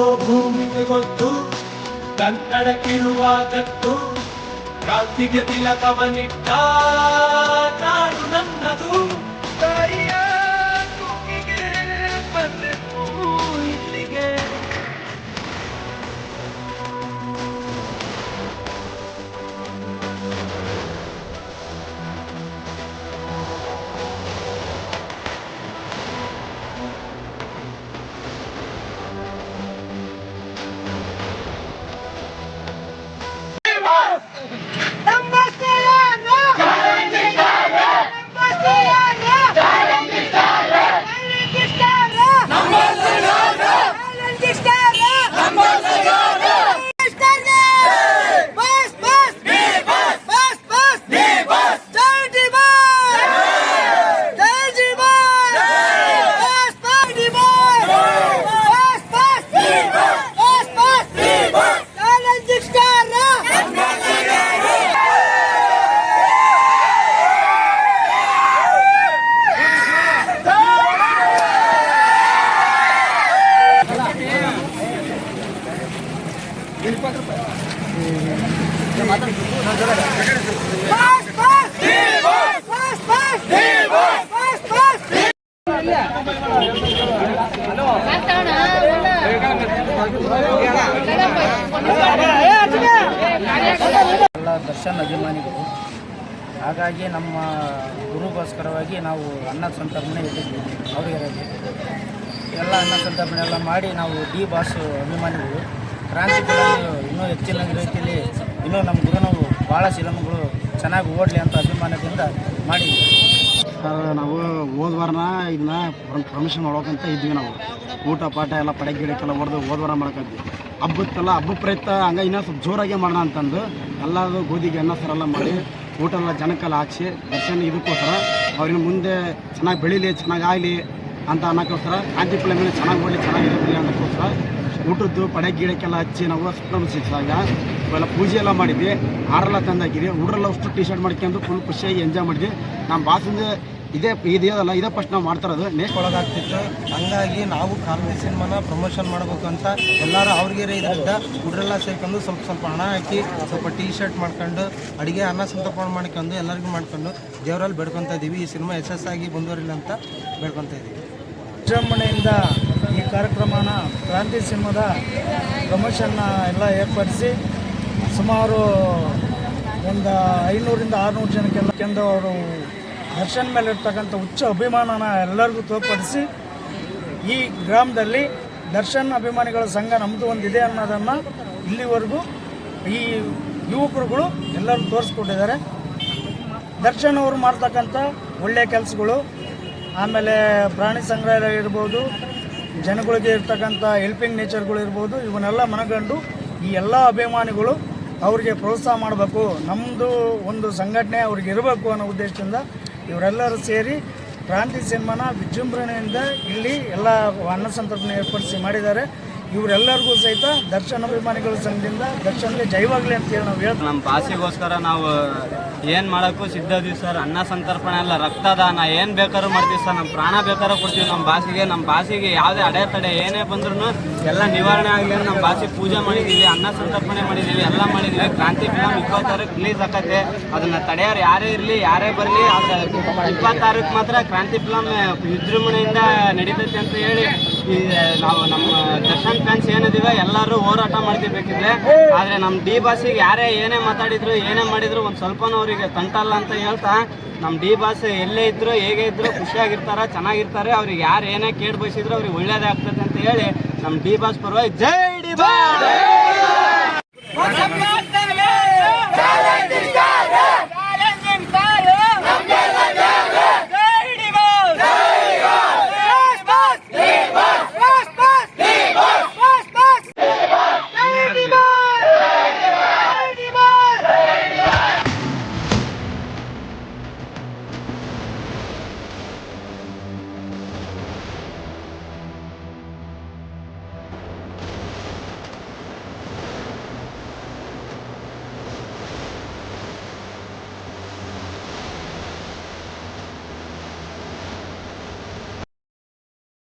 ಓ ಭೂಮಿಗೆ ಗೊತ್ತು ಕನ್ನಡಕ್ಕಿರುವ ಗತ್ತು, ಕ್ರಾಂತಿಗೆ ತಿಲಕವನಿಟ್ಟ ನಾಡು ನನ್ನದು. ತಾಯಿಯ ಕೂಗಿಗೆ ಬಂದೆವು ಇಲ್ಲಿಗೆ. ಎಲ್ಲ ದರ್ಶನ್ ಅಭಿಮಾನಿಗಳು, ಹಾಗಾಗಿ ನಮ್ಮ ಗುರುಗೋಸ್ಕರವಾಗಿ ನಾವು ಅನ್ನ ಸಂತರ್ಪಣೆ ಇಟ್ಟಿದ್ವಿ. ಅವರಿಗೆ ಎಲ್ಲ ಅನ್ನ ಸಂತರ್ಪಣೆ ಎಲ್ಲ ಮಾಡಿ ನಾವು ಡಿ ಬಾಸ್ ಅಭಿಮಾನಿಗಳು ಕ್ರಾಂತಿಗಳನ್ನು ಇನ್ನೂ ಹೆಚ್ಚಿನ ರೀತಿಯಲ್ಲಿ ಇನ್ನೂ ನಮ್ಮ ಗುರುನವು ಭಾಳ ಸಿನಿಮಾಗಳು ಚೆನ್ನಾಗಿ ಓಡಲಿ ಅಂತ ಅಭಿಮಾನದಿಂದ ಮಾಡಿದ್ವಿ. ನಾವು ಹೋದ ವಾರನ ಇದನ್ನ ಪ್ರಮೋಷನ್ ಮಾಡ್ಬೇಕಂತ ಇದ್ವಿ. ನಾವು ಊಟ ಪಾಠ ಎಲ್ಲ ಪಡೆ ಗಿಡಕ್ಕೆಲ್ಲ ಹೊಡೆದು ಹೋದ ವಾರ ಮಾಡ್ಕೊದ್ವಿ. ಹಬ್ಬ ಪ್ರಯುಕ್ತ ಹಂಗೆ ಇನ್ನೂ ಸ್ವಲ್ಪ ಜೋರಾಗೆ ಮಾಡೋಣ ಅಂತಂದು ಎಲ್ಲರೂ ಗೋಧಿಗೆ ಅನ್ನ ಸರೆಲ್ಲ ಮಾಡಿ ಊಟ ಎಲ್ಲ ಜನಕ್ಕೆಲ್ಲ ಹಾಕ್ಸಿ ದರ್ಶನ ಇದಕ್ಕೋಸ್ಕರ ಅವ್ರಿನ ಮುಂದೆ ಚೆನ್ನಾಗಿ ಬೆಳೀಲಿ, ಚೆನ್ನಾಗಾಗಲಿ ಅಂತ ಅನ್ನೋಕ್ಕೋಸ್ಕರ ಕ್ರಾಂತಿ ಫಿಲಮ್ ಮೇಲೆ ಚೆನ್ನಾಗಿ ಓಡಲಿ, ಚೆನ್ನಾಗಿರಲಿ ಅನ್ನೋಕ್ಕೋಸ್ಕರ ಊಟದ್ದು ಪಡೆ ಗಿಡಕ್ಕೆಲ್ಲ ಹಚ್ಚಿ ನಾವು ಸಂಭ್ರಮಿಸಿದಾಗ ಇವೆಲ್ಲ ಪೂಜೆ ಎಲ್ಲ ಮಾಡಿದ್ವಿ. ಹಾರೆಲ್ಲ ತಂದಾಕಿದ್ವಿ. ಹುಡುಗರೆಲ್ಲ ಅಷ್ಟು ಟಿ ಶರ್ಟ್ ಮಾಡ್ಕೊಂಡು ಫುಲ್ ಖುಷಿಯಾಗಿ ಎಂಜಾಯ್ ಮಾಡಿದ್ವಿ. ನಮ್ಮ ಬಾಸಿಂದ ಇದೇ ಫಸ್ಟ್ ನಾವು ಮಾಡ್ತಾರೋದು. ನೆಕ್ಸ್ಟ್ ಒಳಗಾಗ್ತಿತ್ತು. ಹಂಗಾಗಿ ನಾವು ಕ್ರಾಂತಿ ಸಿನಿಮಾನ ಪ್ರಮೋಷನ್ ಮಾಡಬೇಕು ಅಂತ ಎಲ್ಲರೂ ಅವ್ರಿಗೆ ಇದರಿಂದ ಹುಡುಗರೆಲ್ಲ ಸೇರ್ಕೊಂಡು ಸ್ವಲ್ಪ ಹಣ ಹಾಕಿ ಸ್ವಲ್ಪ ಟಿ ಶರ್ಟ್ ಮಾಡ್ಕೊಂಡು ಅಡುಗೆ ಅನ್ನ ಸಂತರ್ಪಣೆ ಮಾಡ್ಕೊಂಡು ಎಲ್ಲರಿಗೂ ಮಾಡ್ಕೊಂಡು ದೇವರಲ್ಲಿ ಬೇಡ್ಕೊತಾ ಇದ್ದೀವಿ. ಈ ಸಿನಿಮಾ ಯಶಸ್ಸಾಗಿ ಮುಂದುವರಿಲ್ಲ ಅಂತ ಬೇಡ್ಕೊತಾ ಇದ್ದೀವಿ. ವಿಜೃಂಭಣೆಯಿಂದ ಈ ಕಾರ್ಯಕ್ರಮನ ಕ್ರಾಂತಿ ಸಿನಿಮಾದ ಪ್ರಮೋಷನ್ನ ಎಲ್ಲ ಏರ್ಪಡಿಸಿ ಸುಮಾರು ಒಂದು 500ರಿಂದ 600 ಜನಕ್ಕೆಲ್ಲ ಅವರು ದರ್ಶನ್ ಮೇಲೆ ಇರ್ತಕ್ಕಂಥ ಹುಚ್ಚ ಅಭಿಮಾನನ ಎಲ್ಲರಿಗೂ ತೋರ್ಪಡಿಸಿ ಈ ಗ್ರಾಮದಲ್ಲಿ ದರ್ಶನ್ ಅಭಿಮಾನಿಗಳ ಸಂಘ ನಮ್ಮದು ಒಂದಿದೆ ಅನ್ನೋದನ್ನು ಇಲ್ಲಿವರೆಗೂ ಈ ಯುವಕರುಗಳು ಎಲ್ಲರೂ ತೋರಿಸ್ಕೊಟ್ಟಿದ್ದಾರೆ. ದರ್ಶನ್ ಅವರು ಮಾಡ್ತಕ್ಕಂಥ ಒಳ್ಳೆಯ ಕೆಲಸಗಳು, ಆಮೇಲೆ ಪ್ರಾಣಿ ಸಂಗ್ರಹಾಲಯ ಇರ್ಬೋದು, ಜನಗಳಿಗೆ ಇರ್ತಕ್ಕಂಥ ಹೆಲ್ಪಿಂಗ್ ನೇಚರ್ಗಳು ಇರ್ಬೋದು, ಇವನ್ನೆಲ್ಲ ಮನಗಂಡು ಈ ಎಲ್ಲ ಅಭಿಮಾನಿಗಳು ಅವ್ರಿಗೆ ಪ್ರೋತ್ಸಾಹ ಮಾಡಬೇಕು, ನಮ್ಮದು ಒಂದು ಸಂಘಟನೆ ಅವ್ರಿಗೆ ಇರಬೇಕು ಅನ್ನೋ ಉದ್ದೇಶದಿಂದ ಇವರೆಲ್ಲರೂ ಸೇರಿ ಕ್ರಾಂತಿ ಸಿನಿಮಾನ ವಿಜೃಂಭಣೆಯಿಂದ ಇಲ್ಲಿ ಎಲ್ಲ ಅನ್ನ ಸಂತರ್ಪಣೆ ಏರ್ಪಡಿಸಿ ಮಾಡಿದ್ದಾರೆ. ಇವರೆಲ್ಲರಿಗೂ ಸಹಿತ ದರ್ಶನ್ ಅಭಿಮಾನಿಗಳ ಸಂಘದಿಂದ ದರ್ಶನ್ಗೆ ಜೈವಾಗಲಿ ಅಂತೇಳಿ ನಾವು ಹೇಳ್ತೀವಿ. ನಮ್ಮ ಭಾಷೆಗೋಸ್ಕರ ನಾವು ಏನು ಮಾಡೋಕ್ಕೂ ಸಿದ್ಧದೀವಿ ಸರ್. ಅನ್ನ ಸಂತರ್ಪಣೆ ಎಲ್ಲ ರಕ್ತದಾನ ಏನು ಬೇಕಾದ್ರೂ ಮಾಡ್ತೀವಿ ಸರ್. ನಮ್ಮ ಪ್ರಾಣ ಬೇಕಾದ್ರೂ ಕೊಡ್ತೀವಿ ನಮ್ಮ ಭಾಷೆಗೆ ಯಾವುದೇ ಅಡೆತಡೆ ಏನೇ ಬಂದ್ರೂ ಎಲ್ಲ ನಿವಾರಣೆ ಆಗಲಿ ನಮ್ಮ ಭಾಷೆ ಪೂಜೆ ಮಾಡಿದ್ದೀವಿ, ಅನ್ನ ಸಂತರ್ಪಣೆ ಮಾಡಿದ್ದೀವಿ, ಎಲ್ಲ ಮಾಡಿದ್ದೀವಿ. ಕ್ರಾಂತಿ ಫಿಲಮ್ 26ಕ್ಕೆ ರಿಲೀಸ್ ಆಗತ್ತೆ. ಅದನ್ನು ತಡೆಯೋರು ಯಾರೇ ಇರಲಿ, ಯಾರೇ ಬರಲಿ, ಆದರೆ 26ಕ್ಕೆ ಮಾತ್ರ ಕ್ರಾಂತಿ ಫಿಲಮ್ ವಿಜೃಂಭಣೆಯಿಂದ ನಡೀತೈತೆ ಅಂತ ಹೇಳಿ ನಾವು ನಮ್ಮ ದರ್ಶನ್ ಫ್ಯಾನ್ಸ್ ಏನಿದ್ದೀವಿ ಎಲ್ಲರೂ ಹೋರಾಟ ಮಾಡ್ತಿರ್ಬೇಕಿದ್ರೆ. ಆದರೆ ನಮ್ಮ ಡಿ ಬಾಸಿಗೆ ಯಾರೇ ಏನೇ ಮಾತಾಡಿದ್ರು ಏನೇ ಮಾಡಿದ್ರು ಒಂದು ಸ್ವಲ್ಪನೂ ಅವರಿಗೆ ತಂಟಲ್ಲ ಅಂತ ಹೇಳ್ತಾ ನಮ್ಮ ಡಿ ಬಾಸ್ ಎಲ್ಲೇ ಇದ್ರು ಹೇಗೆ ಇದ್ರು ಖುಷಿಯಾಗಿರ್ತಾರೆ, ಚೆನ್ನಾಗಿರ್ತಾರೆ. ಅವ್ರಿಗೆ ಯಾರು ಏನೇ ಕೇಳಿ ಬಯಸಿದ್ರು ಅವ್ರಿಗೆ ಒಳ್ಳೇದೇ ಆಗ್ತದೆ ಅಂತ ಹೇಳಿ ನಮ್ಮ ಡಿ ಬಾಸ್ ಪರವಾಗಿ ಜೈ ಡಿ ಬಾಸ್.